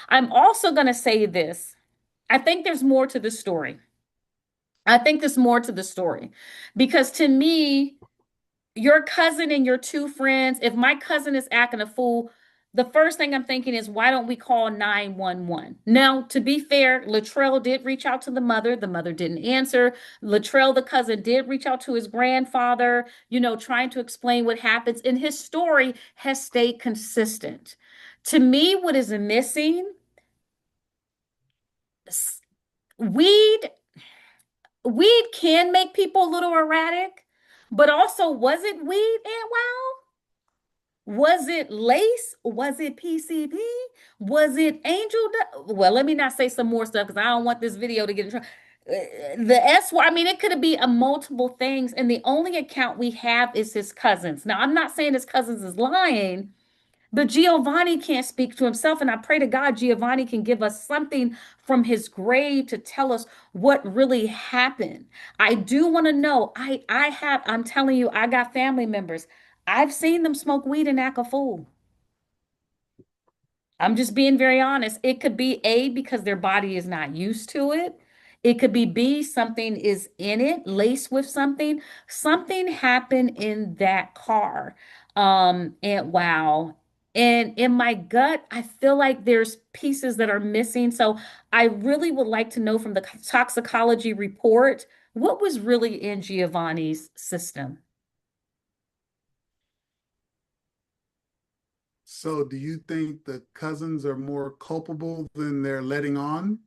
I'm also going to say this. I think there's more to the story. I think there's more to the story because to me, your cousin and your two friends, if my cousin is acting a fool, the first thing I'm thinking is, why don't we call 911? Now, to be fair, Latrell did reach out to the mother. The mother didn't answer. Latrell, the cousin, did reach out to his grandfather, trying to explain what happens. And his story has stayed consistent. To me, what is missing, weed, weed can make people a little erratic, but also, was it weed, Aunt Wow? Was it lace? Was it PCP? Was it angel? Well, let me not say some more stuff because I don't want this video to get in trouble. The S word, I mean, it could be a multiple things, and the only account we have is his cousins. Now, I'm not saying his cousins is lying, but Giovanni can't speak to himself, and I pray to God Giovanni can give us something from his grave to tell us what really happened. I do want to know. I'm telling you, I got family members. I've seen them smoke weed and act a fool. I'm just being very honest. It could be A, because their body is not used to it. It could be B, something is in it, laced with something. Something happened in that car. And wow. And in my gut, I feel like there's pieces that are missing. So I really would like to know from the toxicology report, what was really in Giovanni's system? So do you think the cousins are more culpable than they're letting on?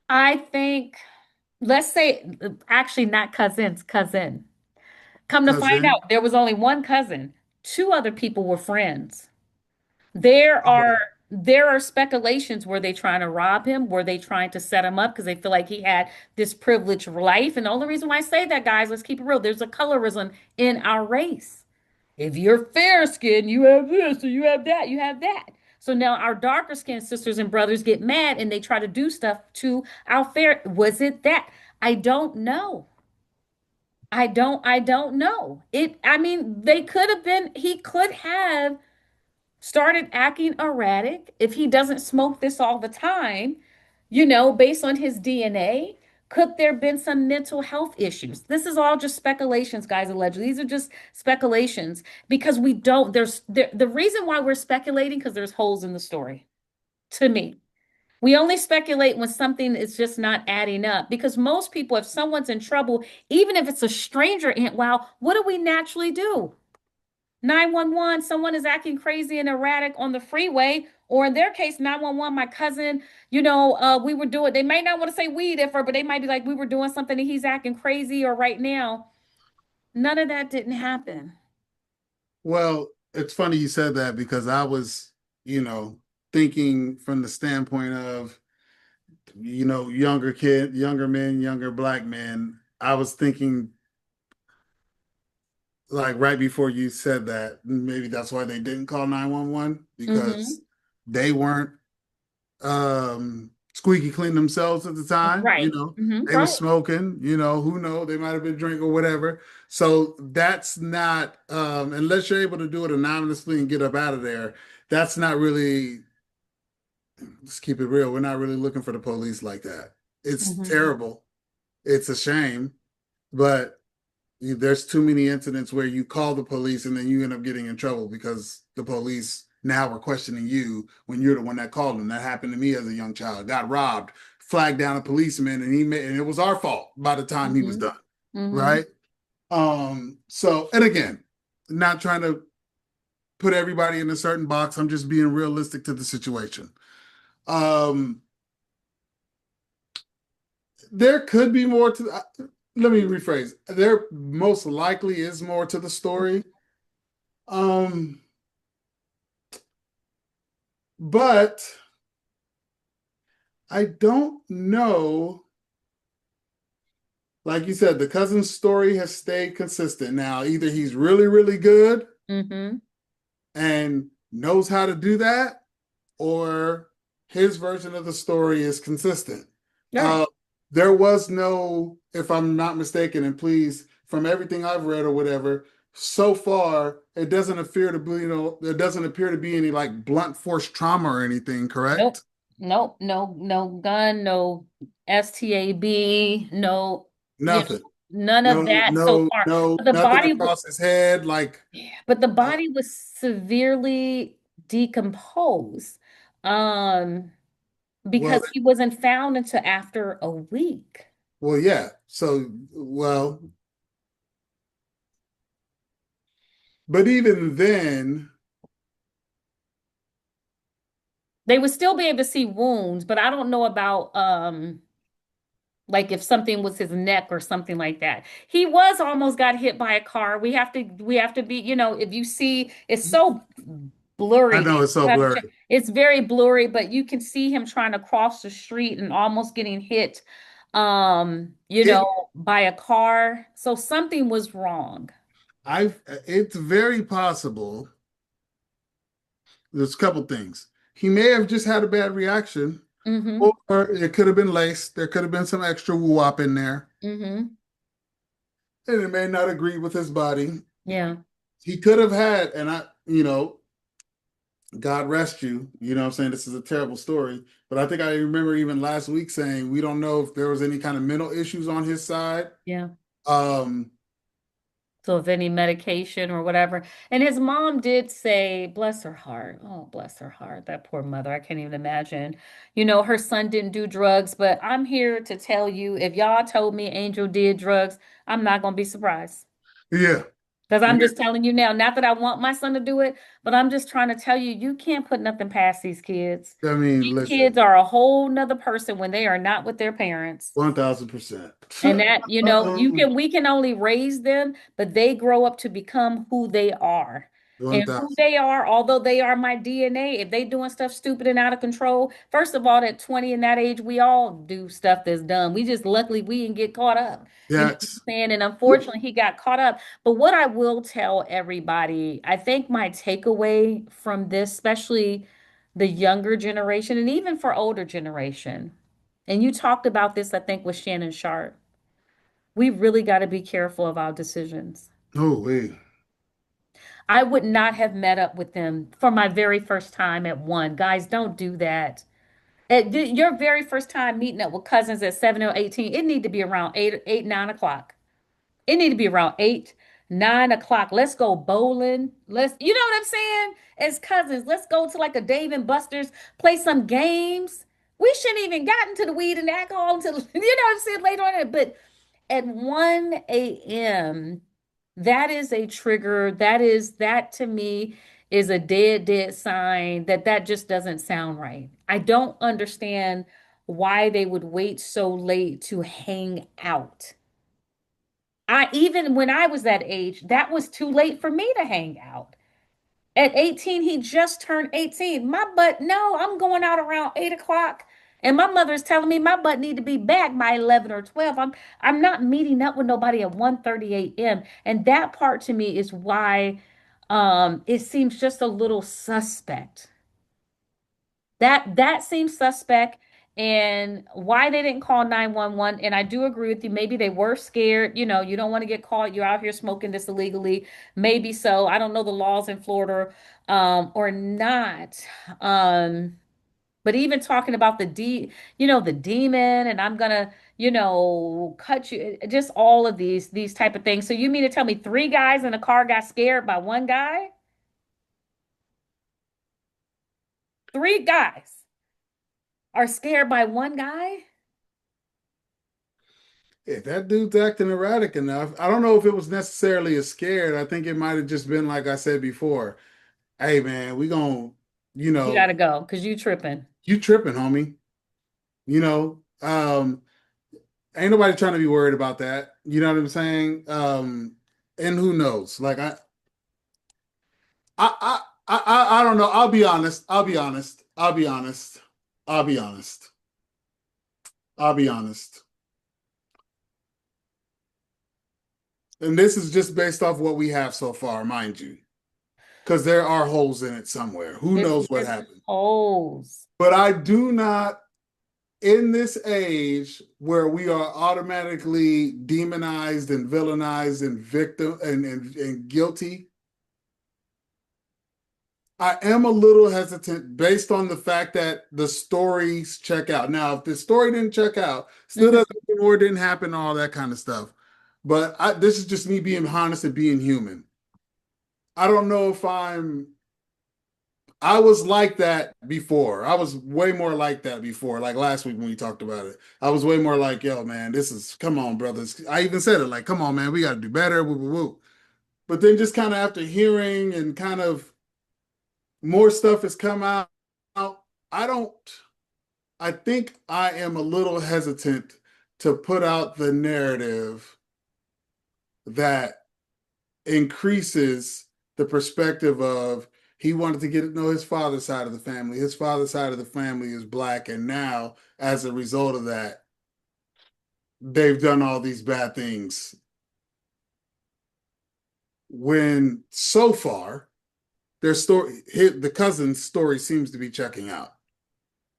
I think, let's say, actually, not cousins, cousin. Come to find Cousin? out, there was only one cousin. Two other people were friends. There are there are speculations. Were they trying to rob him? Were they trying to set him up because they feel like he had this privileged life? And the only reason why I say that, guys, let's keep it real. There's a colorism in our race. If you're fair skinned, you have this, or you have that, you have that. So now our darker skinned sisters and brothers get mad and they try to do stuff to our fair. Was it that? I don't know. I don't know. I mean, they could have been, he could have started acting erratic if he doesn't smoke this all the time, based on his DNA. Could there have been some mental health issues? This is all just speculations, guys, allegedly. These are just speculations because we don't, the reason why we're speculating because there's holes in the story to me. We only speculate when something is just not adding up because most people, if someone's in trouble, even if it's a stranger, Aunt Wow, what do we naturally do? 911, someone is acting crazy and erratic on the freeway, or in their case, 911, my cousin, we were doing, they may not want to say weed at first, but they might be like, we were doing something and he's acting crazy, or right now. None of that didn't happen. Well, it's funny you said that because I was, thinking from the standpoint of, younger men, younger black men. I was thinking like right before you said that, maybe that's why they didn't call 911 because Hmm. they weren't squeaky clean themselves at the time. Right. They were Right. smoking, who knows, they might have been drinking or whatever. So that's not unless you're able to do it anonymously and get up out of there, that's not really, let's keep it real. We're not really looking for the police like that. It's Hmm. terrible. It's a shame, but there's too many incidents where you call the police and then you end up getting in trouble because the police now are questioning you when you're the one that called them. That happened to me as a young child. Got robbed, flagged down a policeman, and it was our fault by the time he was Hmm. done. Hmm. Right. So and again, not trying to put everybody in a certain box. I'm just being realistic to the situation. Um, there could be more to let me rephrase. There most likely is more to the story. Um, but I don't know. Like you said, the cousin's story has stayed consistent. Now, either he's really, really good Hmm. and knows how to do that, or his version of the story is consistent. Right. Uh, there was no, if I'm not mistaken, and please, from everything I've read or whatever, so far it doesn't appear to be, there doesn't appear to be any like blunt force trauma or anything, Nope. correct? Nope. No gun, no STAB, no, you know, Nothing. none of No, that so no, far. no, But the nothing body, across his head. Like, but the uh, body was severely decomposed. Um, well, because he wasn't found until after a week. well, yeah. So, well, but even then, They would still be able to see wounds, but I don't know about like if something was his neck or something like that. He was almost got hit by a car. We have to be, if you see it's so I blurry know there. it's so blurry. It's very blurry, but you can see him trying to cross the street and almost getting hit It, by a car. So something was wrong. it's very possible. There's a couple things. He may have just had a bad reaction, or Mm-hmm. it could have been laced. There could have been some extra woo-wop in there, Mm-hmm. and it may not agree with his body. Yeah. He could have had, and God rest you. You know what I'm saying? This is a terrible story. But I think I remember even last week saying we don't know if there was any kind of mental issues on his side. Yeah. Um, So if any medication or whatever. And his mom did say, bless her heart. Oh, bless her heart. That poor mother. I can't even imagine. Her son didn't do drugs, but I'm here to tell you, if y'all told me Angel did drugs, I'm not going to be surprised. yeah. Because I'm Yeah. just telling you now, not that I want my son to do it, but I'm just trying to tell you, you can't put nothing past these kids. I mean, These listen, kids are a whole nother person when they are not with their parents. 1000%. And that, we can only raise them, but they grow up to become who they are. And who 1000. they are, although they are my DNA, if they doing stuff stupid and out of control, first of all, at 20 in that age, we all do stuff that's dumb. We just luckily we didn't get caught up. You know what Yes. I'm saying? And unfortunately, he got caught up. But what I will tell everybody, I think my takeaway from this, especially the younger generation and even for older generation, and you talked about this, I think, with Shannon Sharp. We really got to be careful of our decisions. Oh, wait. I would not have met up with them for my very first time at one. Guys, don't do that. Your very first time meeting up with cousins at 7 or 18, it need to be around 8, 9 o'clock. It need to be around 8, 9 o'clock. Let's go bowling. You know what I'm saying? As cousins, let's go to like a Dave and Buster's, play some games. We shouldn't even gotten to the weed and alcohol until, you know what I'm saying, later on. But at 1 a.m., that is a trigger. That to me is a dead sign that just doesn't sound right. I don't understand why they would wait so late to hang out. Even when I was that age, that was too late for me to hang out. At 18, he just turned 18. My butt, no, I'm going out around 8 o'clock. And my mother's telling me my butt need to be back by 11 or 12. I'm not meeting up with nobody at 1:30 a.m. And that part to me is why it seems just a little suspect. That seems suspect, and why they didn't call 911. And I do agree with you. Maybe they were scared. You don't want to get caught. You're out here smoking this illegally. Maybe so. I don't know the laws in Florida or not. But even talking about the demon, and I'm gonna, cut you, just all of these type of things. So you mean to tell me three guys in a car got scared by one guy? Three guys are scared by one guy? If that dude's acting erratic enough, I don't know if it was necessarily a scared. I think it might have just been like I said before. Hey man, we gonna, you You know, gotta go because you tripping. you tripping, homie. You know, ain't nobody trying to be worried about that. You know what I'm saying? And who knows? Like I don't know. I'll be honest. I'll be honest. I'll be honest. I'll be honest. I'll be honest. And this is just based off what we have so far, mind you, because there are holes in it somewhere. Who It's knows what just happened? holes. But I do not. in this age where we are automatically demonized and villainized and victim and guilty, I am a little hesitant based on the fact that the stories check out. Now, if the story didn't check out, still Mhm. doesn't mean more didn't happen, all that kind of stuff. But this is just me being honest and being human. I don't know if I was like that before. I was way more like that before. Like last week when we talked about it, I was way more like, yo, man, this is, come on, brothers. I even said it like, come on, man, we got to do better. Woo, woo, woo. But then just kind of after hearing and kind of more stuff has come out, I don't, I think I am a little hesitant to put out the narrative that increases the perspective of he wanted to get to know his father's side of the family. His father's side of the family is black, and now, as a result of that, they've done all these bad things. When so far, the cousin's story seems to be checking out.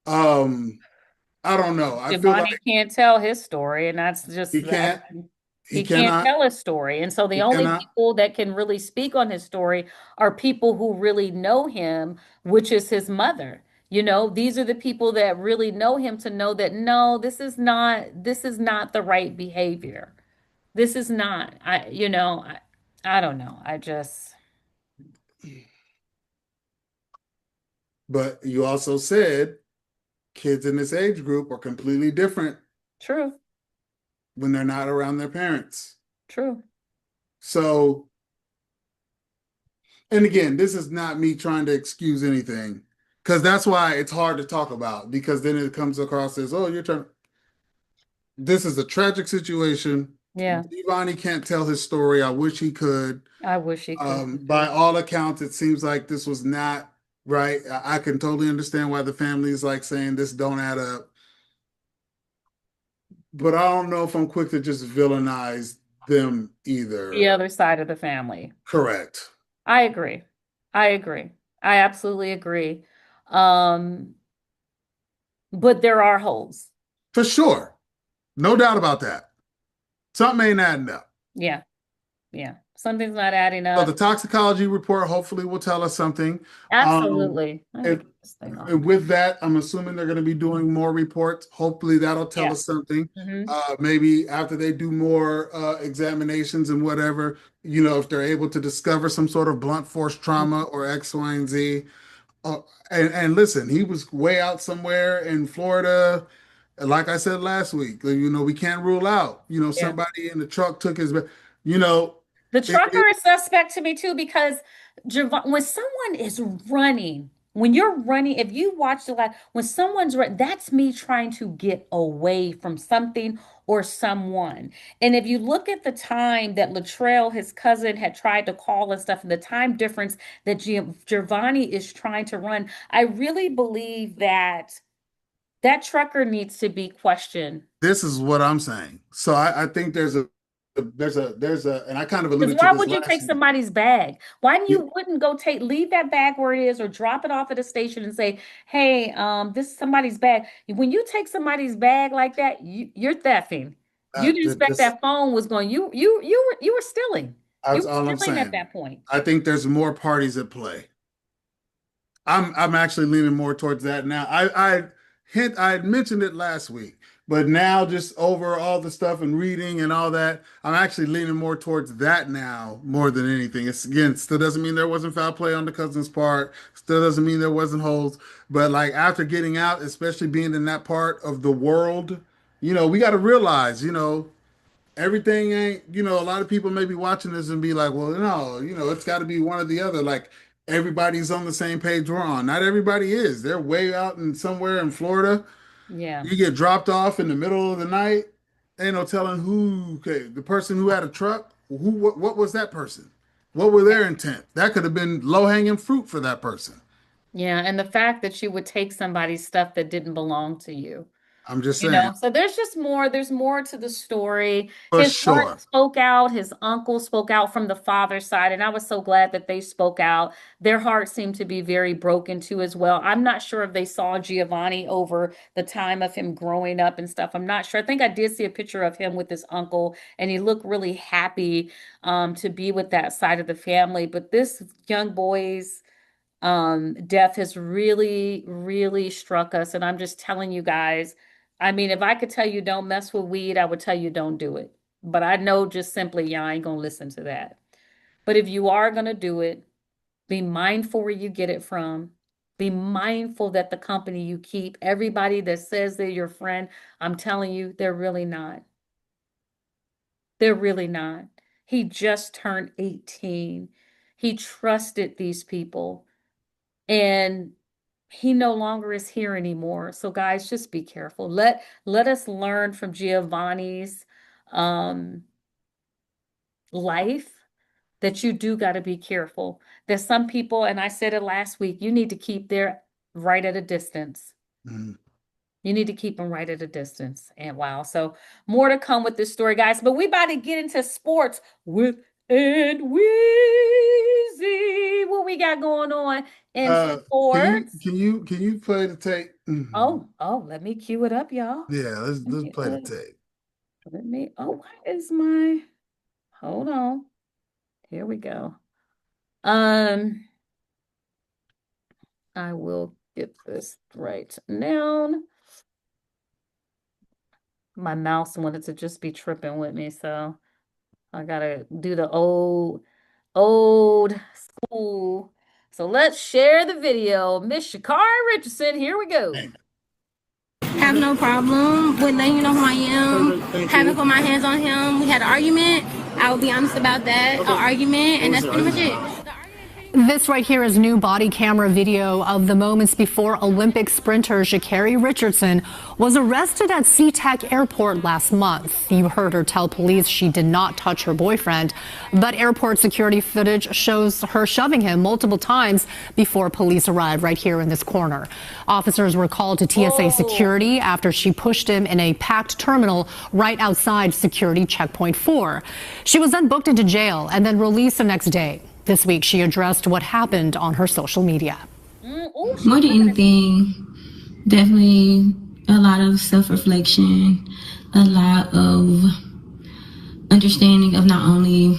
Um, I don't know. I feel like Giovanni can't tell his story, and that's he just that. can't, he He can't cannot, tell his story. And so the he only cannot. people that can really speak on his story are people who really know him, which is his mother. You know, these are the people that really know him to know that no, this is not the right behavior. This is not. I don't know. I just But you also said kids in this age group are completely different true, when they're not around their parents. true. So, and again, this is not me trying to excuse anything, because that's why it's hard to talk about, because then it comes across as, oh, you're trying. This is a tragic situation. Yeah, Giovanni can't tell his story. I wish he could. I wish he could By too. all accounts, it seems like this was not right. I can totally understand why the family is like saying this don't add up, but I don't know if I'm quick to just villainize them The either. other side of the family. Correct. I agree. I agree. I absolutely agree. Um, but there are holes. For sure. No doubt about that. Something ain't adding up. Yeah, yeah. Something's not adding So the up. toxicology report hopefully will tell us something. Um, Absolutely. I need to and, get this thing off and my. with that, I'm assuming they're going to be doing more reports. Hopefully that'll tell Yeah. us something. Hmm. Maybe after they do more examinations and whatever, if they're able to discover some sort of blunt force trauma or X, Y, and Z. Uh, and listen, he was way out somewhere in Florida. Like I said last week, we can't rule out, Yeah. somebody in the truck took his, you know, The it, trucker it, is suspect to me too because when someone is running, when you're running, if you watch the live, when someone's running, that's me trying to get away from something or someone. And if you look at the time that Latrell, his cousin, had tried to call and stuff, and the time difference that Giovanni is trying to run, I really believe that that trucker needs to be questioned. this is what I'm saying. So I think there's a, and I kind of Because alluded to why this would you take last week. somebody's bag? Why you wouldn't go leave that bag where it is or drop it off at a station and say, hey, this is somebody's bag. When you take somebody's bag like that, you're thefting. You didn't expect This, that phone was going, you were stealing. You that's were all I'm stealing at saying. that point. I think there's more parties at play. I'm actually leaning more towards that now. I had mentioned it last week, but now just over all the stuff and reading and all that, I'm actually leaning more towards that now more than anything. It's again, still doesn't mean there wasn't foul play on the cousin's part. Still doesn't mean there wasn't holes. But like after getting out, especially being in that part of the world, we got to realize, everything ain't, a lot of people may be watching this and be like, well, no, it's got to be one or the other. Like everybody's on the same page we're on. Not everybody is. They're way out in somewhere in Florida. Yeah. You get dropped off in the middle of the night. Ain't no telling who, okay, the person who had a truck, what was that person? What were their intent? That could have been low-hanging fruit for that person. Yeah. And the fact that you would take somebody's stuff that didn't belong to you. I'm just You saying, know, so there's more to the story. for His aunt sure. spoke out, his uncle spoke out from the father's side, and I was so glad that they spoke out. Their hearts seemed to be very broken too as well. I'm not sure if they saw Giovanni over the time of him growing up and stuff. I'm not sure. I think I did see a picture of him with his uncle, and he looked really happy to be with that side of the family. But this young boy's death has really, really struck us. And I'm just telling you guys, I mean, if I could tell you don't mess with weed, I would tell you don't do it. But I know just simply y'all ain't gonna listen to that. But if you are gonna do it, be mindful where you get it from. Be mindful that the company you keep, everybody that says they're your friend, I'm telling you, they're really not. They're really not. He just turned 18. He trusted these people. And he no longer is here anymore. So guys, just be careful. Let us learn from Giovanni's um life that you do got to be careful. There's some people, and I said it last week, you need to keep their right at a distance. Mm. You need to keep them right at a distance. And wow, so more to come with this story, guys. But we about to get into sports with Ed Weezy. What we got going on in sports? Can you play the tape? Mhm. Let me cue it up, y'all. Yeah, Let let's me, play the tape. why is my, hold on. Here we go. Um, I will get this right now. My mouse wanted to just be tripping with me, so I gotta do the old school. So let's share the video. Miss Sha'Carri Richardson, here we go. Hey, Have no problem with letting you know who I am. Haven't put my hands on him. We had an argument. I will be honest about that. An argument, and that's pretty much it. This right here is new body camera video of the moments before Olympic sprinter Sha'Carri Richardson was arrested at SeaTac Airport last month. You heard her tell police she did not touch her boyfriend, but airport security footage shows her shoving him multiple times before police arrived right here in this corner. Officers were called to TSA security after she pushed him in a packed terminal right outside security checkpoint 4. She was then booked into jail and then released the next day. This week, she addressed what happened on her social media. More than anything, definitely a lot of self-reflection, a lot of understanding of not only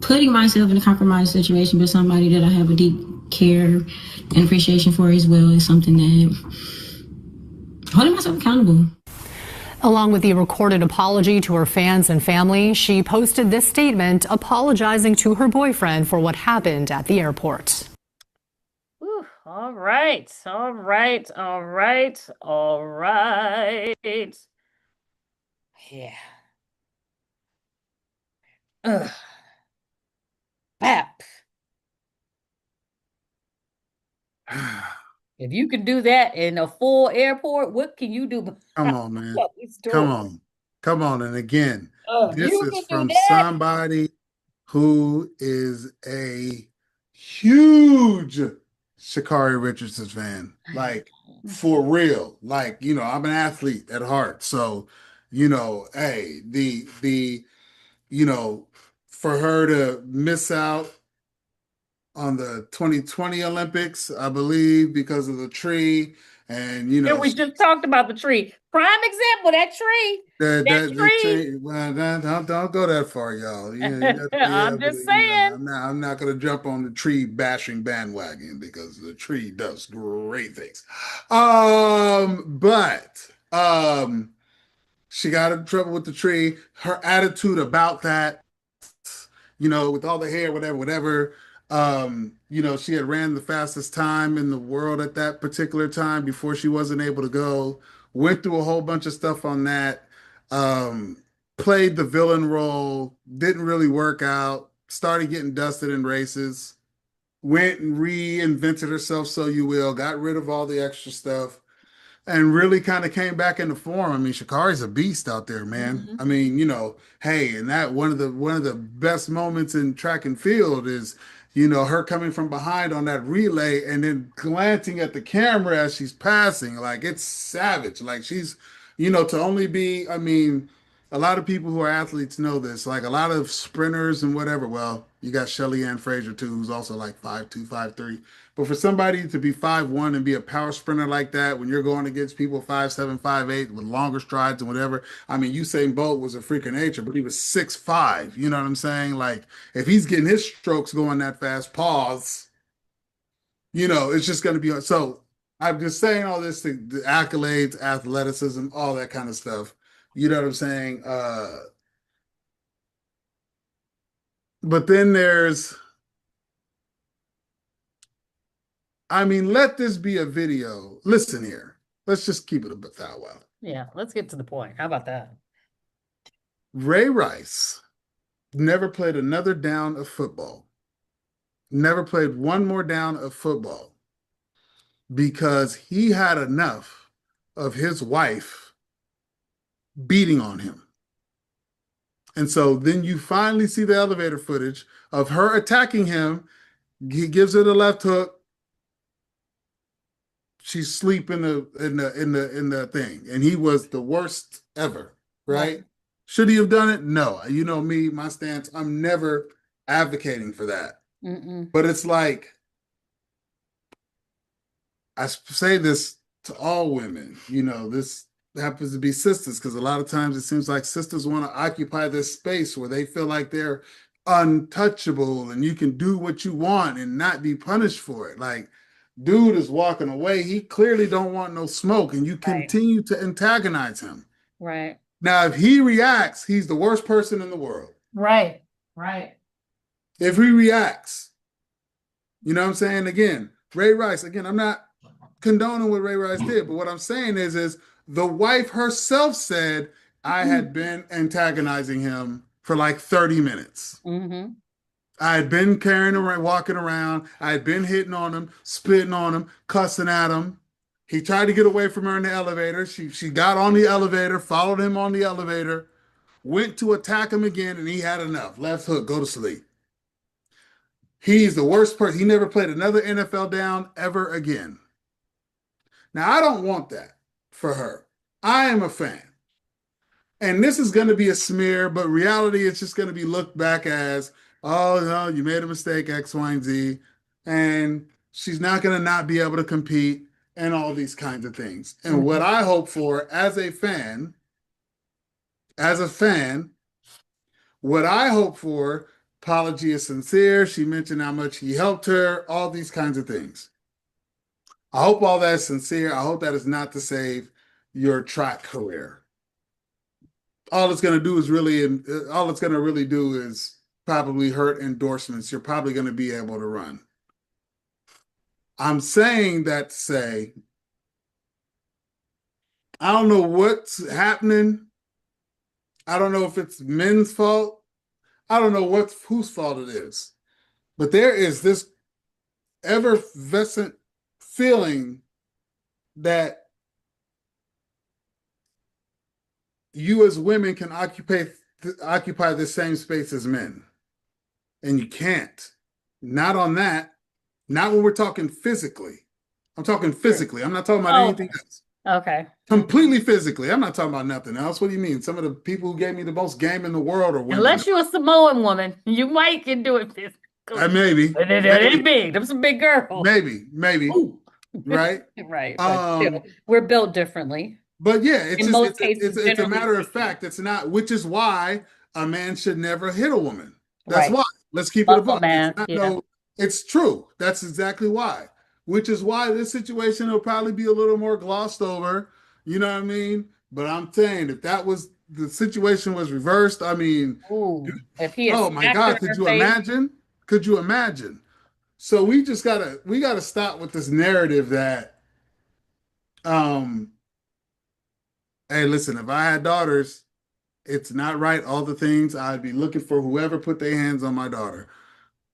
putting myself in a compromised situation, but somebody that I have a deep care and appreciation for as well is something that holding myself accountable. Along with the recorded apology to her fans and family, she posted this statement apologizing to her boyfriend for what happened at the airport. Whew, all right, all right, all right, all right. Yeah. Ugh. Bap. If you can do that in a full airport, what can you do come behind on, man. closed Come doors? on. Come on. And again, If this you is can do from that, somebody who is a huge Sha'Carri Richardson fan. Like, for real. Like, I'm an athlete at heart. So, hey, you know, for her to miss out on the 2020 Olympics, I believe, because of the tree. And, and we just talked about the tree. Prime example, that tree. That the tree. tree. Well, don't go that far, y'all. You got to be I'm able just to, saying. I'm not going to jump on the tree bashing bandwagon because the tree does great things. But she got in trouble with the tree. Her attitude about that, with all the hair, whatever, whatever. She had ran the fastest time in the world at that particular time before she wasn't able to go. Went through a whole bunch of stuff on that. Um, Played the villain role, didn't really work out. Started getting dusted in races. Went and reinvented herself, so you will. Got rid of all the extra stuff and really kind of came back into form. I mean, Sha'Carri's a beast out there, man. I Mhm. mean, hey, and that one of the best moments in track and field is, her coming from behind on that relay and then glancing at the camera as she's passing, like it's savage. Like she's, to only be, I mean, a lot of people who are athletes know this. Like a lot of sprinters and whatever. Well, you got Shelly Ann Fraser too, who's also like 5'2", 5'3". But for somebody to be 5'1" and be a power sprinter like that, when you're going against people 5'7", 5'8" with longer strides and whatever, I mean, Usain Bolt was a freak of nature, but he was 6'5". You know what I'm saying? Like if he's getting his strokes going that fast, pause. It's just going to be so. I'm just saying all this, the accolades, athleticism, all that kind of stuff. You know what I'm saying? But then I mean, let this be a video. Listen here. Let's just keep it a bit that well. Yeah, let's get to the point. How about that? Ray Rice never played another down of football. Never played one more down of football because he had enough of his wife beating on him. And so then you finally see the elevator footage of her attacking him. He gives her the left hook. She's asleep in the thing, and he was the worst ever, right? Should he have done it? No. You know me, my stance. I'm never advocating for that. But it's like I say this to all women. This happens to be sisters because a lot of times it seems like sisters want to occupy this space where they feel like they're untouchable and you can do what you want and not be punished for it. Like, dude is walking away. He clearly don't want no smoke, and you continue to antagonize him. Right. Now, if he reacts, he's the worst person in the world. Right. If he reacts, you know what I'm saying? Again, Ray Rice, again, I'm not condoning what Ray Rice did, but what I'm saying is the wife herself said I had been antagonizing him for like 30 minutes. I had been carrying around, walking around. I had been hitting on him, spitting on him, cussing at him. He tried to get away from her in the elevator. She got on the elevator, followed him on the elevator, went to attack him again, and he had enough. Left hook, go to sleep. He's the worst person. He never played another NFL down ever again. Now, I don't want that for her. I am a fan. And this is going to be a smear, but reality, it's just going to be looked back as, oh, no, you made a mistake, X, Y, and Z. And she's not going to not be able to compete and all these kinds of things. And what I hope for as a fan, what I hope for, apology is sincere. She mentioned how much he helped her, all these kinds of things. I hope all that is sincere. I hope that is not to save your track career. All it's going to really do is probably hurt endorsements. You're probably going to be able to run. I'm saying that to say, I don't know what's happening. I don't know if it's men's fault. I don't know whose fault it is. But there is this effervescent feeling that you as women can occupy the same space as men. And you can't. Not on that. Not when we're talking physically. I'm talking physically. I'm not talking about anything else. Okay. Completely physically. I'm not talking about nothing else. What do you mean? Some of the people who gave me the most game in the world are women. Unless you're a Samoan woman, you might can do it physically. Maybe. They're big. Them some big girls. Maybe. Ooh. Right? Right. But still, we're built differently. But yeah, it's a matter of speaking. fact. It's not, which is why a man should never hit a woman. That's Right. why. Let's keep it a buck. Man. It's true. That's exactly why. Which is why this situation will probably be a little more glossed over. You know what I mean? But I'm saying if the situation was reversed, I mean, if he oh my God, could you imagine? Could you imagine? So we gotta stop with this narrative that, hey, listen, if I had daughters, it's not right. All the things I'd be looking for whoever put their hands on my daughter.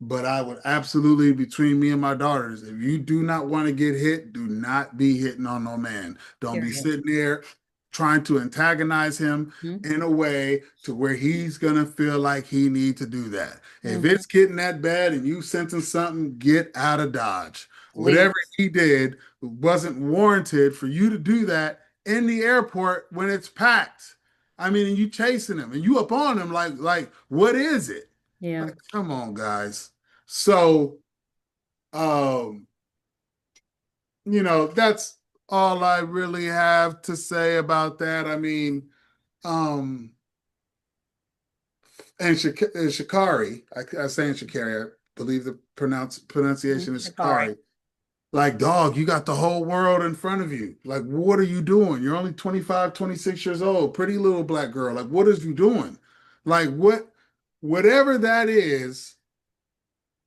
But I would absolutely, between me and my daughters, if you do not want to get hit, do not be hitting on no man. Don't be sitting there trying to antagonize him Mhm. in a way to where he's gonna feel like he need to do that. If Mhm. it's getting that bad and you sensing something, get out of Dodge. Whatever Leave. he did wasn't warranted for you to do that in the airport when it's packed. I mean, and you chasing him and you up on him like what is it? Yeah. Like, come on, guys. So, um, that's all I really have to say about that. I mean, um, and Sha'Carri, I say in Sha'Carri, I believe the pronunciation is Sha'Carri. Sha'Carri. Like, dog, you got the whole world in front of you. Like, what are you doing? You're only 25, 26 years old, pretty little black girl. Like, what is you doing? Like, whatever that is,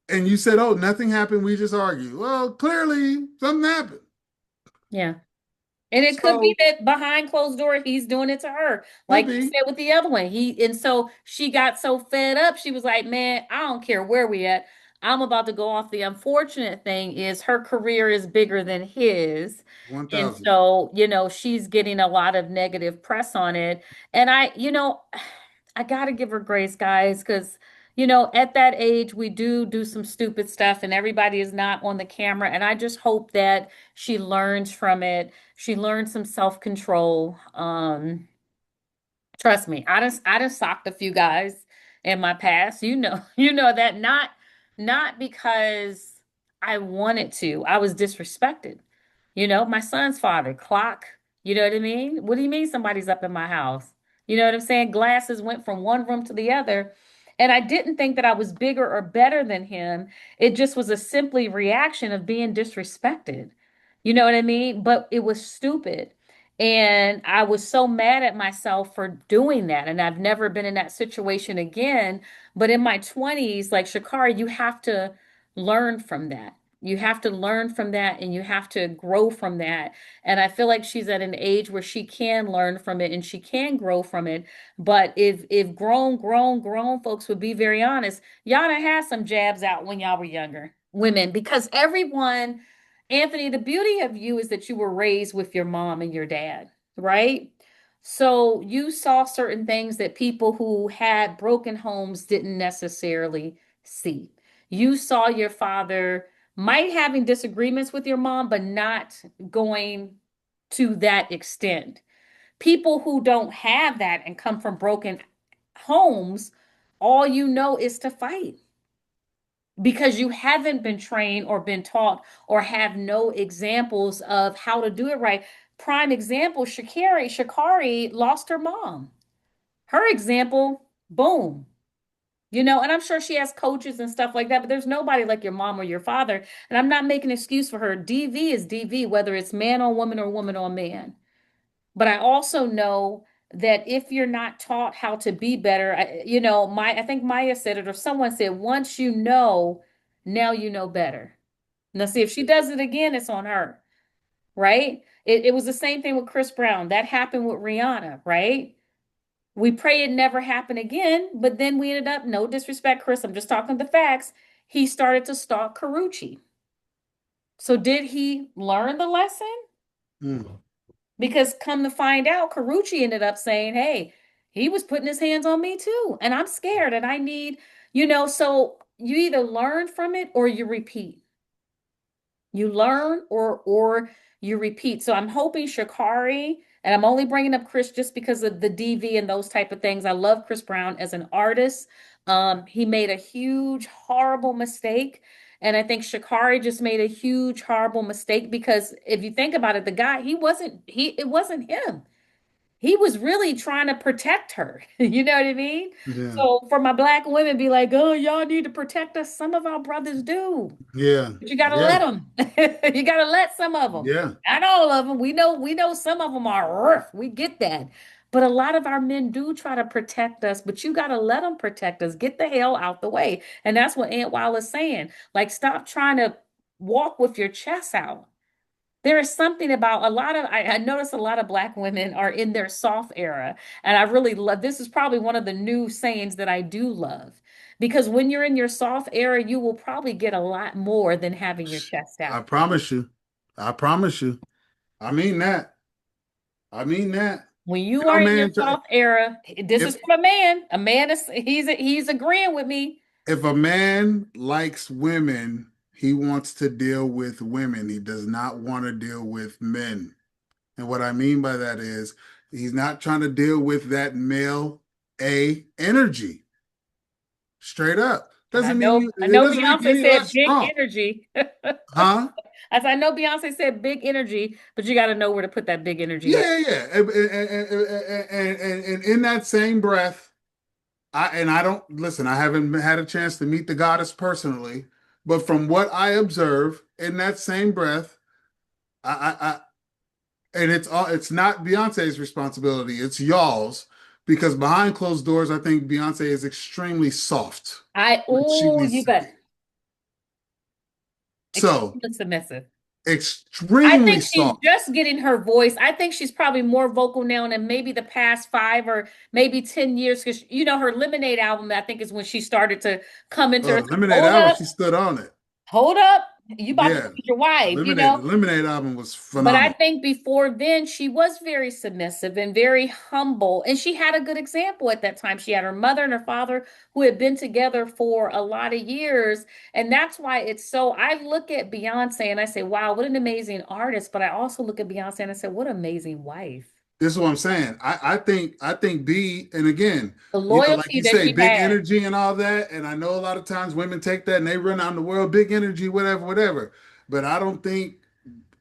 and you said, oh, nothing happened, we just argued. Well, clearly something happened. Yeah. And it could be So, that behind closed door, he's doing it to her, could like you be. said with the other one. And so she got so fed up, she was like, "Man, I don't care where we at. I'm about to go off." The unfortunate thing is her career is bigger than his, and 1,000. so she's getting a lot of negative press on it. And I gotta give her grace, guys, because at that age we do some stupid stuff, and everybody is not on the camera. And I just hope that she learns from it. She learned some self-control. Trust me, I just socked a few guys in my past. You know that not because I wanted to. I was disrespected. My son's father, clock. You know what I mean? What do you mean somebody's up in my house? You know what I'm saying? Glasses went from one room to the other. And I didn't think that I was bigger or better than him. It just was a simply reaction of being disrespected. You know what I mean? But it was stupid. And I was so mad at myself for doing that. And I've never been in that situation again. But in my 20s, like Sha'Carri, you have to learn from that. You have to learn from that and you have to grow from that. And I feel like she's at an age where she can learn from it and she can grow from it. But if grown folks would be very honest, y'all done had some jabs out when y'all were younger, women, because everyone, Anthony, the beauty of you is that you were raised with your mom and your dad, right? So you saw certain things that people who had broken homes didn't necessarily see. You saw your father might having disagreements with your mom, but not going to that extent. People who don't have that and come from broken homes, all you know is to fight because you haven't been trained or been taught or have no examples of how to do it right. Prime example, Sha'Carri lost her mom. Her example, boom. And I'm sure she has coaches and stuff like that, but there's nobody like your mom or your father. And I'm not making an excuse for her. DV is DV, whether it's man on woman or woman on man. But I also know that if you're not taught how to be better, I think Maya said it or someone said, once you know, now you know better. Now, see, if she does it again, it's on her, right? It was the same thing with Chris Brown. That happened with Rihanna, right? We pray it never happen again, but then we ended up, no disrespect, Chris, I'm just talking the facts. He started to stalk Carucci. So did he learn the lesson? Mm. Because come to find out, Carucci ended up saying, hey, he was putting his hands on me too. And I'm scared and I need, so you either learn from it or you repeat. You learn or you repeat. So I'm hoping Sha'Carri, and I'm only bringing up Chris just because of the DV and those type of things. I love Chris Brown as an artist. He made a huge, horrible mistake. And I think Sha'Carri just made a huge, horrible mistake because if you think about it, the guy, it wasn't him. He was really trying to protect her. You know what I mean? Yeah. So for my black women, be like, oh, y'all need to protect us. Some of our brothers do. Yeah. But you gotta Yeah. let them. You gotta let some of them. Yeah. Not all of them. We know some of them are rough. We get that. But a lot of our men do try to protect us, but you gotta let them protect us. Get the hell out the way. And that's what Aunt Wild is saying. Like, stop trying to walk with your chest out. There is something about I notice a lot of black women are in their soft era. And I really love this is probably one of the new sayings that I do love. Because when you're in your soft era, you will probably get a lot more than having your chest I out. promise you. I promise you. I mean that. I mean that. When you No are in your man, soft era, this if is from a man. A man is he's agreeing with me. if a man likes women, he wants to deal with women. He does not want to deal with men. And what I mean by that is he's not trying to deal with that male A energy. Straight up. And Doesn't mean you, I it know doesn't make you Beyonce any less said big strong. energy. Huh? As I know Beyonce said big energy, but you got to know where to put that big energy at. Yeah, yeah, yeah. And in that same breath, I don't listen, I haven't had a chance to meet the goddess personally, but from what I observe in that same breath, I and it's not Beyonce's responsibility, it's y'all's, because behind closed doors, I think Beyonce is extremely soft, which she needs You to be. bet. So Extremely submissive. I extremely think she's soft. just getting her voice. I think she's probably more vocal now than maybe the past 5 or maybe 10 years. Because her Lemonade album, I think, is when she started to come into Oh, her. the Lemonade Hold album, up, she stood on it. hold up. You about to Yeah. lose your wife. The Lemonade album was But I phenomenal. think before then, she was very submissive and very humble. And she had a good example at that time. She had her mother and her father who had been together for a lot of years. And that's why it's so. I look at Beyonce and I say, wow, what an amazing artist. But I also look at Beyonce and I say, what an amazing wife. This is what I'm saying. I think B, and again, The like loyalty you that say, she big had. energy and all that. And I know a lot of times women take that and they run out in the world, big energy, whatever, whatever. But I don't think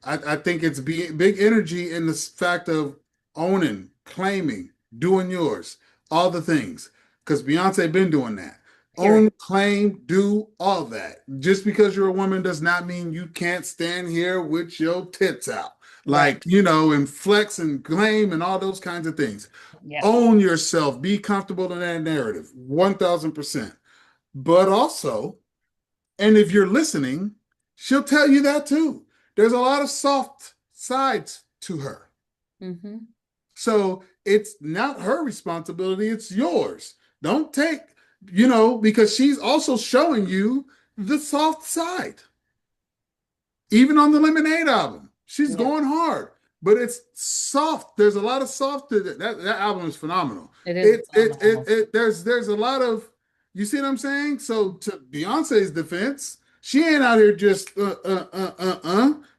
I think it's big energy in the fact of owning, claiming, doing yours, all the things. Because Beyonce been doing that. Period. Own, claim, do all that. Just because you're a woman does not mean you can't stand here with your tits out. Right. And flex and claim and all those kinds of things. Yes. Own yourself. Be comfortable in that narrative. 1000%. But also, and if you're listening, she'll tell you that too. There's a lot of soft sides to her. Mm-hmm. So it's not her responsibility, it's yours. Don't take, because she's also showing you the soft side. Even on the Lemonade album, she's Yeah. going hard, but it's soft. There's a lot of soft to it. That album is phenomenal. It is phenomenal. There's a lot of, you see what I'm saying? So to Beyonce's defense, she ain't out here just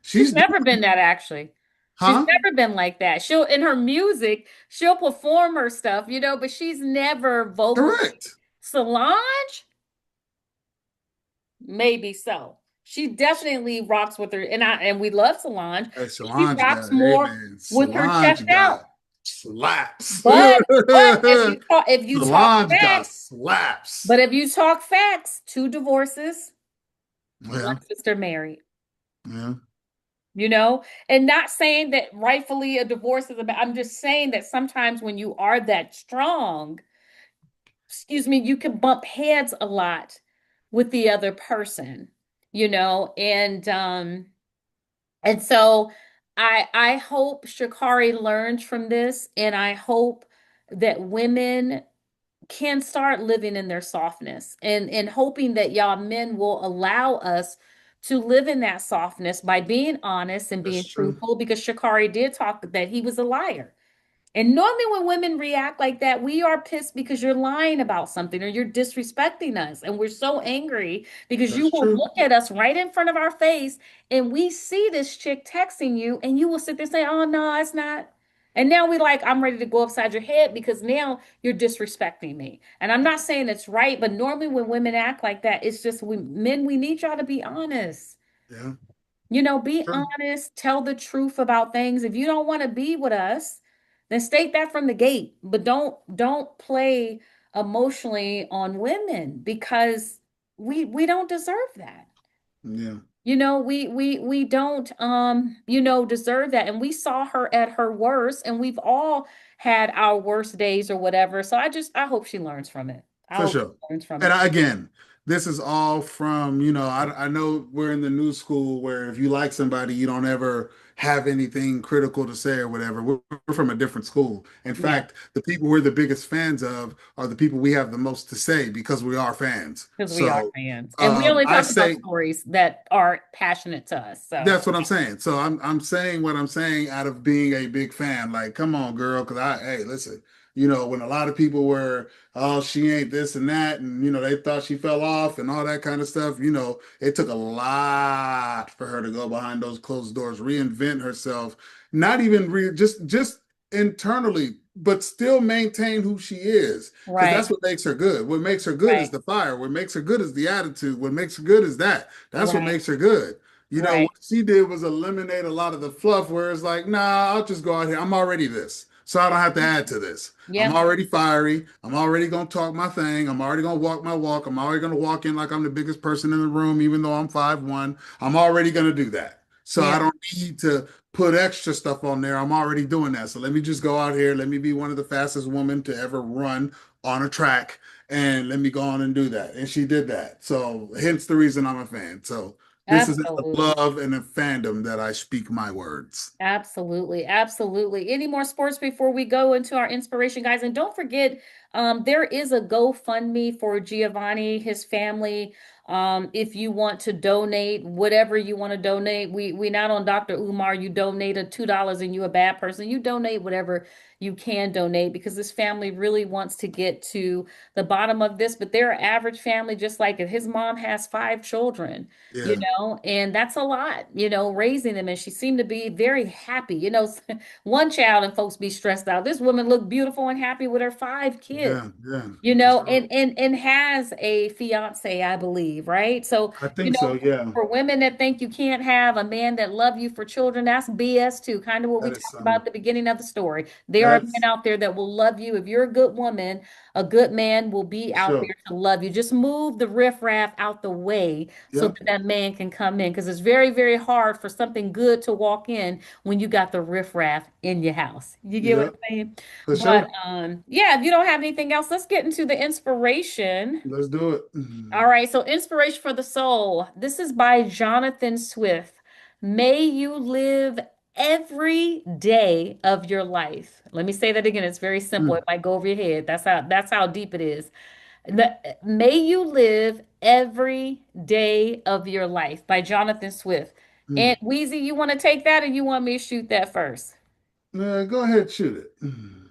She's She's never been doing, that actually. She's huh? never been like that. She'll in her music, she'll perform her stuff, but she's never vocally. Correct. Solange, maybe so. She definitely rocks with her, and we love Solange. Hey, She Solange rocks got, hey more man, with her chest Solange out. got slaps. But if you talk Solange got facts, slaps. but if you talk facts, 2 divorces, one Yeah, sister married. yeah, you know and not saying that rightfully a divorce is about. I'm just saying that sometimes when you are that strong, excuse me, you can bump heads a lot with the other person, you know and so I hope Sha'Carri learns from this, and I hope that women can start living in their softness, and hoping that y'all men will allow us to live in that softness by being honest and that's being true. truthful, because Shakari did talk that he was a liar. And normally when women react like that, we are pissed because you're lying about something or you're disrespecting us. And we're so angry because you That's will true. look at us right in front of our face and we see this chick texting you and you will sit there and say, oh, no, it's not. And now we like, I'm ready to go upside your head because now you're disrespecting me. And I'm not saying it's right, but normally when women act like that, it's just men, we need y'all to be honest. Yeah, Be true. honest, tell the truth about things. If you don't want to be with us, then state that from the gate. But don't play emotionally on women because we don't deserve that. Yeah, We don't deserve that. And we saw her at her worst, and we've all had our worst days or whatever. So I hope she learns from it. I for hope sure. she learns from And it. again, this is all from, I know we're in the new school where if you like somebody, you don't ever have anything critical to say or whatever. We're from a different school. In Yeah, fact, the people we're the biggest fans of are the people we have the most to say because we are fans. because we are So fans. And we only I talk about say stories that are passionate to us. So, that's what I'm saying. So I'm saying what I'm saying out of being a big fan. Like, come on, girl, because hey, listen, when a lot of people were, oh, she ain't this and that, and they thought she fell off and all that kind of stuff. It took a lot for her to go behind those closed doors, reinvent herself, not even just internally, but still maintain who she is. Because right, that's what makes her good. What makes her good is right, the fire. What makes her good is the attitude. What makes her good is that. That's what right, makes her good. right. What she did was eliminate a lot of the fluff where it's like, nah, I'll just go out here. I'm already this. So I don't have to add to this. I'm Yep, already fiery. I'm already going to talk my thing. I'm already going to walk my walk. I'm already going to walk in like I'm the biggest person in the room, even though I'm 5'1". I'm already going to do that. So I yep, don't need to put extra stuff on there. I'm already doing that. So let me just go out here. Let me be one of the fastest women to ever run on a track. And let me go on and do that. And she did that. So hence the reason I'm a fan. So this is out of absolutely. love and a fandom that I speak my words. Absolutely, absolutely. Any more sports before we go into our inspiration, guys? And don't forget, there is a GoFundMe for Giovanni, his family. If you want to donate, whatever you want to donate, we not on Dr. Umar. You donate a $2 and you a bad person. You donate whatever you can donate because this family really wants to get to the bottom of this. But they're an average family, just like it. His mom has 5 children, Yeah, and that's a lot, raising them. And she seemed to be very happy. One child and folks be stressed out. This woman looked beautiful and happy with her 5 kids, yeah, for sure. and has a fiance, I believe, right? So, I think so. Yeah, for women that think you can't have a man that love you for children, that's BS too. Kind of what we that is talked about some. at the beginning of the story. There are men That's out there that will love you. If you're a good woman, a good man will be for out sure. there to love you. Just move the riffraff out the way so Yep, that that man can come in. Because it's very, very hard for something good to walk in when you got the riffraff in your house. You get what yep, I'm saying? for But sure. yeah, if you don't have anything else, let's get into the inspiration. Let's do it. All right, so inspiration for the soul. This is by Jonathan Swift. May you live every day of your life. Let me say that again. It's very simple. It Mm, might go over your head. That's how deep it is. May you live every day of your life by Jonathan Swift. mm. And Wheezy, you want to take that or you want me to shoot that first? Go ahead, shoot it. Mm,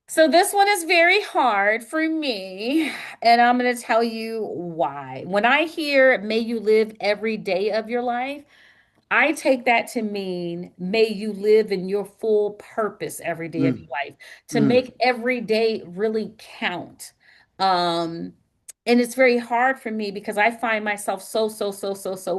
So this one is very hard for me, and I'm going to tell you why. When I hear may you live every day of your life, I take that to mean may you live in your full purpose every day of mm, your life, to mm, make every day really count. Um, and it's very hard for me because I find myself so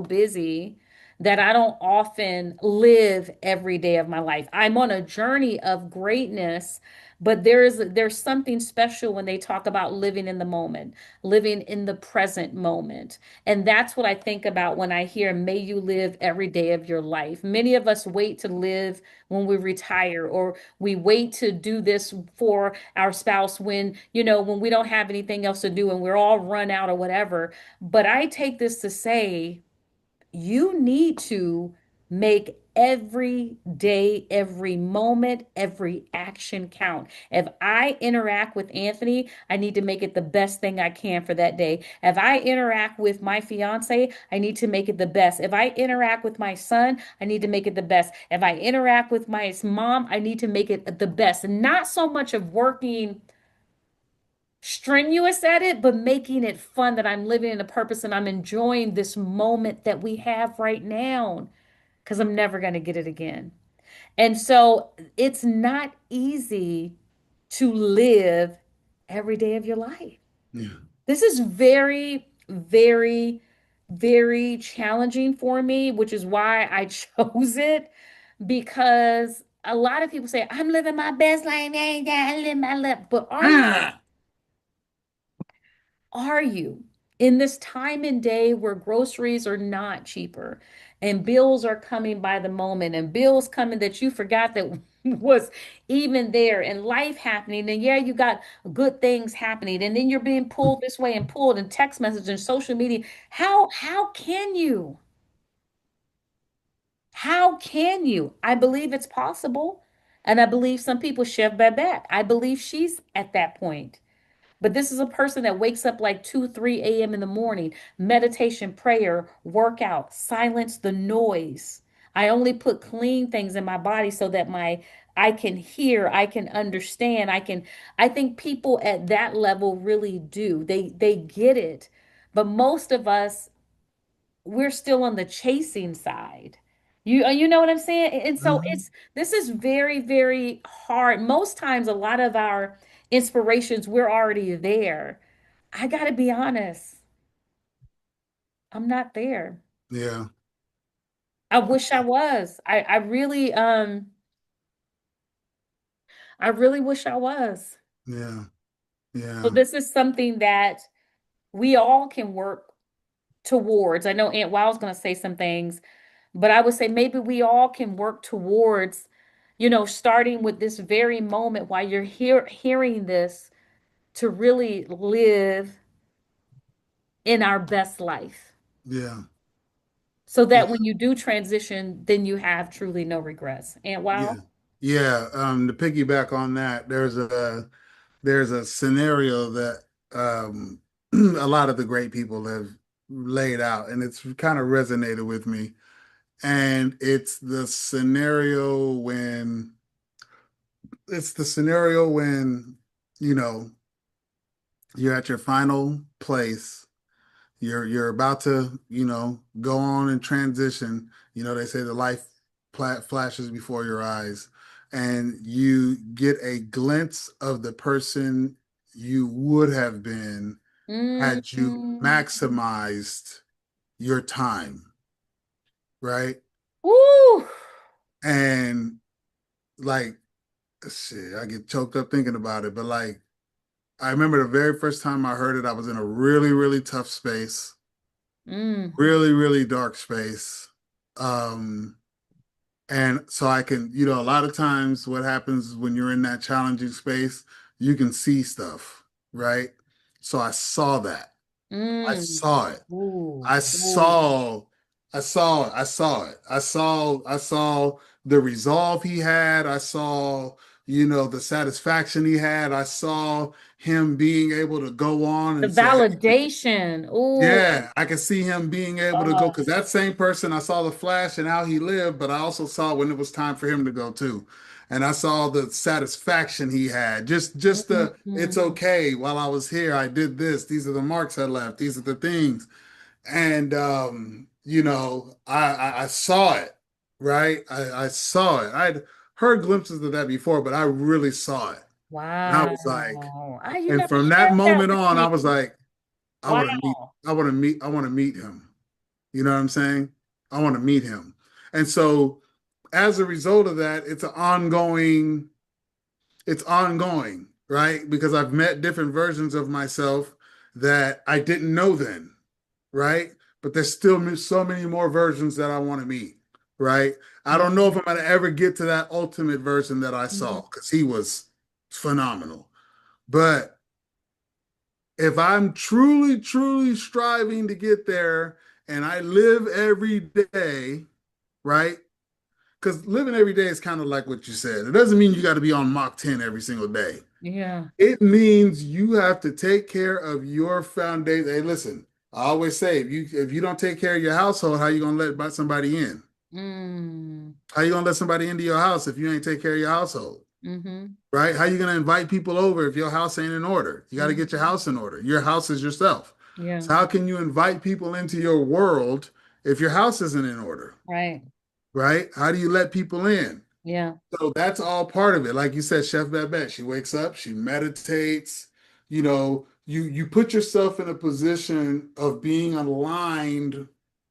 busy that I don't often live every day of my life. I'm on a journey of greatness, but there's something special when they talk about living in the moment, living in the present moment. And that's what I think about when I hear, may you live every day of your life. Many of us wait to live when we retire, or we wait to do this for our spouse when we don't have anything else to do and we're all run out or whatever. But I take this to say, you need to make every day, every moment, every action count. If I interact with Anthony, I need to make it the best thing I can for that day. If I interact with my fiance, I need to make it the best. If I interact with my son, I need to make it the best. If I interact with my mom, I need to make it the best. Not so much of working strenuous at it, but making it fun, that I'm living in a purpose and I'm enjoying this moment that we have right now because I'm never going to get it again. And so it's not easy to live every day of your life. yeah. This is very, very, very challenging for me, which is why I chose it, because a lot of people say, I'm living my best life, I live my life. But Ah, are you in this time and day where groceries are not cheaper and bills are coming by the moment and bills coming that you forgot that was even there, and life happening, and yeah, you got good things happening, and then you're being pulled this way and pulled in text message and social media. How can you? How can you? I believe it's possible. And I believe some people, Chef Babette, I believe she's at that point. But this is a person that wakes up like 2, 3 a.m. in the morning, meditation, prayer, workout, silence the noise. I only put clean things in my body so that I can hear, I can understand, I think people at that level really do. They get it. But most of us, we're still on the chasing side. You know what I'm saying? And so Mhm. this is very, very hard. Most times, a lot of our inspirations, we're already there. I gotta be honest, I'm not there. Yeah, I wish I was. I really wish I was. yeah, So yeah, this is something that we all can work towards. I know Aunt Wild's gonna say some things, but I would say maybe we all can work towards, starting with this very moment while you're hearing this, to really live in our best life. yeah, So yeah, that when you do transition, then you have truly no regrets. And yeah, wow. yeah. To piggyback on that, there's a scenario that a lot of the great people have laid out, and it's kind of resonated with me. And it's the scenario when, you know, you're at your final place. You're about to, go on and transition. They say the life flashes before your eyes, and you get a glimpse of the person you would have been had you Mm. maximized your time, right? Woo. And like, shit, I get choked up thinking about it. But like, I remember the very first time I heard it, I was in a really, really tough space, Mm. really, really dark space. Um, and so I can, a lot of times what happens when you're in that challenging space, you can see stuff, right? So I saw that. I Mm. saw it. Ooh. I Ooh. saw, I saw it. I saw it. I saw the resolve he had. I saw, the satisfaction he had. I saw him being able to go on The and say, validation. Ooh. yeah, I can see him being able to go Uh, because that same person, I saw the flash and how he lived, but I also saw when it was time for him to go too. And I saw the satisfaction he had. Just the it's mhm. okay. While I was here, I did this. These are the marks I left. These are the things. And I saw it, right? I saw it. I'd heard glimpses of that before, but I really saw it. And I was like, Wow. You and never from that shared that moment with on, I me. was like, I Wow. want to meet, I want to meet him. You know what I'm saying? I want to meet him. And so as a result of that, it's ongoing, right? Because I've met different versions of myself that I didn't know then, right? But there's still so many more versions that I want to meet, right? I don't know if Mhm. I'm going to ever get to that ultimate version that I saw Mhm. because he was phenomenal. But if I'm truly, truly striving to get there and I live every day, right? Because living every day is kind of like what you said. It doesn't mean you got to be on Mach 10 every single day. Yeah. It means you have to take care of your foundation. Hey, listen, I always say if you don't take care of your household, how you gonna let somebody in? Mm. How you gonna let somebody into your house if you ain't take care of your household? Mhm. Right? How you gonna invite people over if your house ain't in order? You got to get your Mhm. house in order. Your house is yourself. Yeah. So how can you invite people into your world if your house isn't in order? Right. Right? How do you let people in? Yeah. So that's all part of it. Like you said, Chef Babette, she wakes up, she meditates, you put yourself in a position of being aligned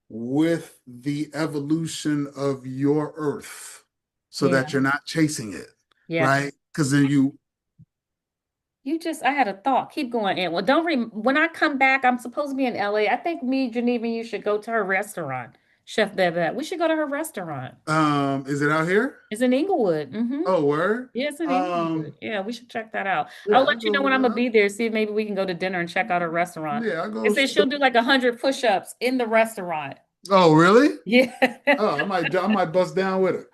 with the evolution of your earth so Yeah. that you're not chasing it, Yeah. right? Because then I had a thought. Keep going, Aunt. Well, don't when I come back, I'm supposed to be in LA. I think me, Geneva, and you should go to her restaurant, Chef Bebet. We should go to her restaurant. is it out here? It's in Inglewood. Mm-hmm. Oh, where? Yeah, it's in Inglewood. Yeah, we should check that out. I'll Yeah, I let you know when I'm gonna be there. See if maybe we can go to dinner and check out her restaurant. yeah, I They go say she'll do like 100 push-ups in the restaurant. Oh, really? Yeah. Oh, I might bust down with her.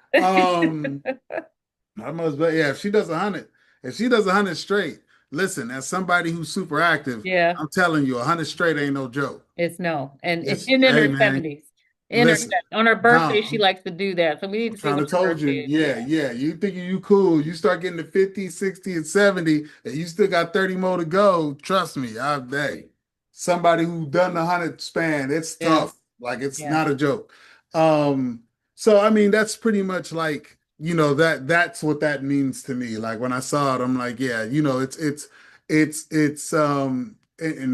I must, but yeah, if she does 100 straight, listen, as somebody who's super active, Yeah. I'm telling you, 100 straight ain't no joke. It's no. And It's, in hey her man, 70s. In her listen, on her birthday, she no, likes to do that. So we need I'm to see trying what to her told you, birthday is. yeah, Yeah. yeah. You thinking you cool. You start getting to 50, 60, and 70, and you still got 30 more to go. Trust me, hey, somebody who done the 100 span, it's Yeah. tough. Like it's Yeah. not a joke. So I mean, that's pretty much like, that's what that means to me. Like when I saw it, I'm like, yeah, and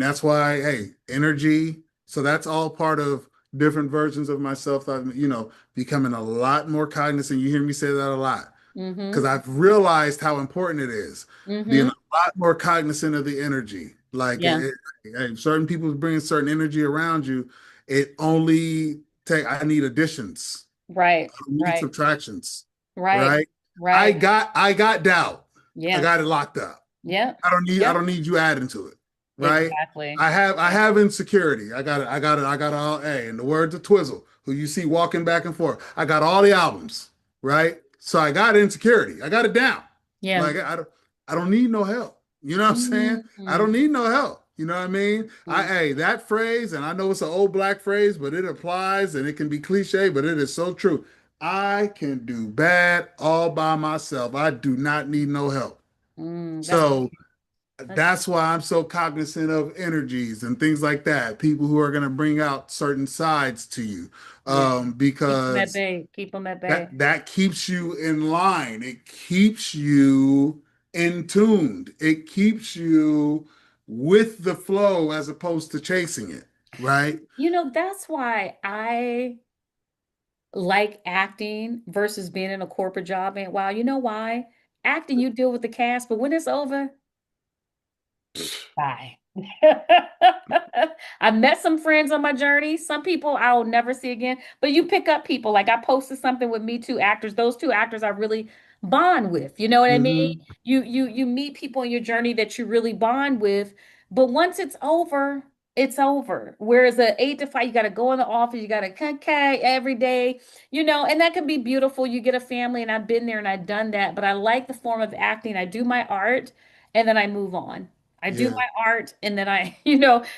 that's why, hey, energy. So that's all part of different versions of myself. I've, becoming a lot more cognizant. You hear me say that a lot because Mm-hmm. I've realized how important it is being Mm-hmm. a lot more cognizant of the energy. Like Yeah. certain people bring certain energy around you. It only I need additions. Right. I don't need Right. subtractions, Right. right? Right. I got doubt. I Yeah. got it locked up. Yep. I Yep. don't need you adding to it, right? Exactly. I have insecurity. I got all hey, in the words of Twizzle, who you see walking back and forth. I got all the albums, right? So I got insecurity. I got it down. Yeah. Like I don't need no help. You know what I'm saying? I Mm-hmm. don't need no help. You know what I mean? Hey, that phrase, and I know it's an old black phrase, but it applies and it can be cliche, but it is so true. I can do bad all by myself. I do not need no help. That's So that's that's why I'm so cognizant of energies and things like that. People who are going to bring out certain sides to you, yeah. Keep them at because bay. Keep them at bay. that keeps you in line. It keeps you in tuned. It keeps you with the flow as opposed to chasing it. Right? That's why I like acting versus being in a corporate job. And wow, you know why? Acting, you deal with the cast, but when it's over, bye. I met some friends on my journey. Some people I'll never see again, but you pick up people. Like I posted something with Me Too actors. Those two actors I really bond with. You know what I mean? Hmm. You meet people on your journey that you really bond with, but once it's over, it's over. Whereas a 8 to 5, you got to go in the office, you got to every day, and that can be beautiful. You get a family, and I've been there and I've done that, but I like the form of acting. I do my art and then I move on. I do Yeah. my art and then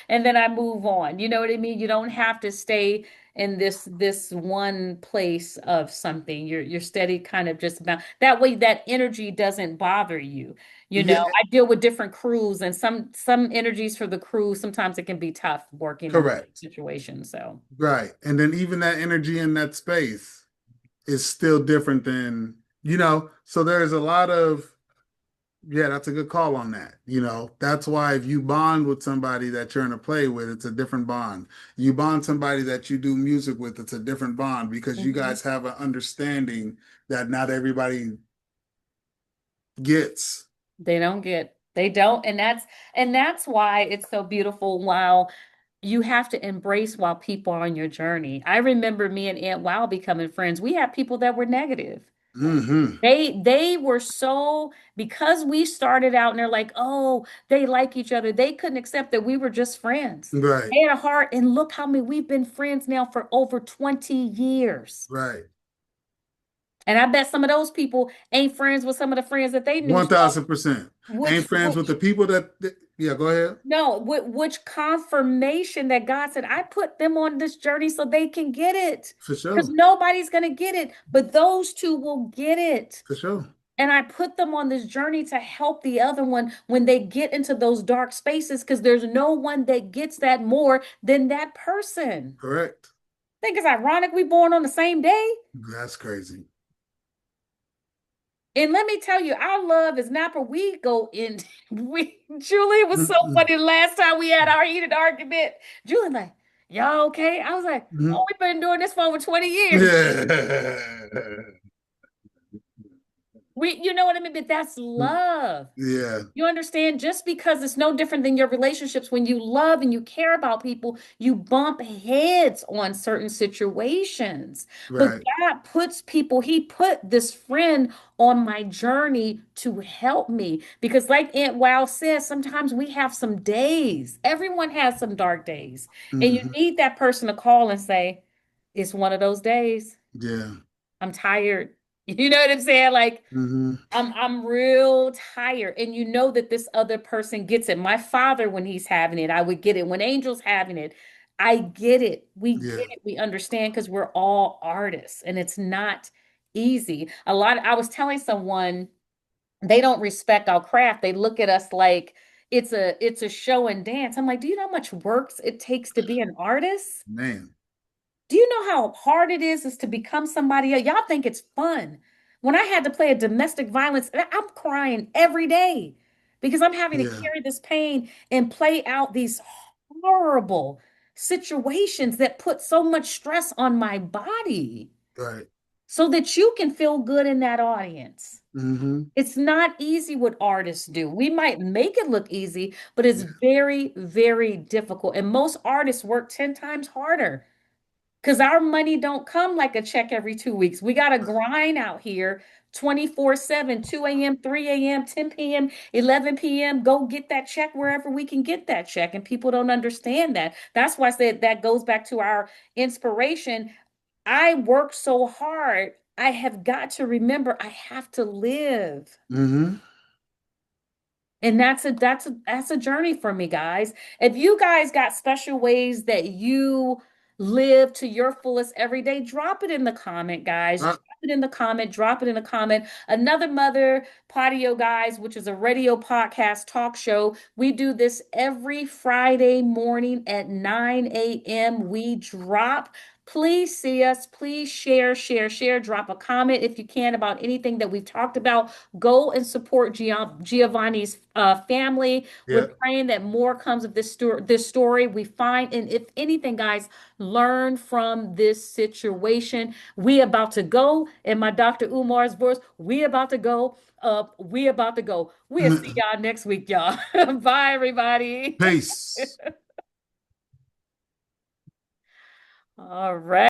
and then I move on. You know what I mean? You don't have to stay in this one place of something. You're steady kind of just about that way that energy doesn't bother you. Yeah. I deal with different crews and some energies for the crew, sometimes it can be tough working in Correct. situations. So Right. And then even that energy in that space is still different than, so there's a lot of, yeah, that's a good call on that. That's why if you bond with somebody that you're in a play with, it's a different bond. You bond somebody that you do music with, it's a different bond because you mhm. guys have an understanding that not everybody gets. They don't, and that's why it's so beautiful. While you have to embrace while people are on your journey. I remember me and Aunt Wow becoming friends. We had people that were negative. Hmm. They were so, because we started out and they're like, oh, they like each other. They couldn't accept that we were just friends. Right, They had a heart, and look how many we've been friends now for over 20 years. right. And I bet some of those people ain't friends with some of the friends that they knew. So 1000%. which Ain't friends with which the people yeah, go ahead. no, which confirmation that God said, I put them on this journey so they can get it. For Because sure. nobody's going to get it, but those two will get it. For sure. And I put them on this journey to help the other one when they get into those dark spaces, because there's no one that gets that more than that person. Correct. I think it's ironic we born on the same day. That's crazy. And let me tell you, our love is not for we go in. Julie, it was so funny the last time we had our heated argument. Julie like, y'all okay? I was like, oh, we've been doing this for over 20 years. Yeah. You know what I mean? But that's love. Yeah. You understand? Just because it's no different than your relationships, when you love and you care about people, you bump heads on certain situations. But Right. God puts people, He put this friend on my journey to help me. Because, like Aunt Wow says, sometimes we have some days. Everyone has some dark days. And you Hmm. need that person to call and say, It's one of those days. Yeah. I'm tired. You know what I'm saying? Like Mm-hmm. I'm real tired. And you know that this other person gets it. My father, when he's having it, I would get it. When Angel's having it, I get it. We Yeah. get it. We understand because we're all artists and it's not easy. I was telling someone they don't respect our craft. They look at us like it's a show and dance. I'm like, do you know how much work it takes to be an artist? Man. Do you know how hard it is to become somebody else? Y'all think it's fun. When I had to play a domestic violence, I'm crying every day because I'm having to Yeah. carry this pain and play out these horrible situations that put so much stress on my body Right. so that you can feel good in that audience. Mm-hmm. It's not easy what artists do. We might make it look easy, but it's Yeah. very, very difficult. And most artists work 10 times harder because our money don't come like a check every 2 weeks. We got to Right. grind out here 24/7, 2 a.m., 3 a.m., 10 p.m., 11 p.m. Go get that check wherever we can get that check. And people don't understand that. That's why I said that goes back to our inspiration. I work so hard. I have got to remember I have to live. Mm-hmm. And that's a journey for me, guys. If you guys got special ways that you live to your fullest every day, drop it in the comment, guys. Uh, Drop it in the comment. Drop it in the comment. Another Mother Poddio, guys, which is a radio podcast talk show. We do this every Friday morning at 9 a.m. We drop. Please see us. Please share, share, share. Drop a comment if you can about anything that we've talked about. Go and support Giovanni's family. We're yeah. praying that more comes of this story. We find, and if anything, guys, learn from this situation. We about to go, in my Dr. Umar's voice, we about to go. We about to go. We'll see y'all next week, y'all. Bye, everybody. Peace. All right.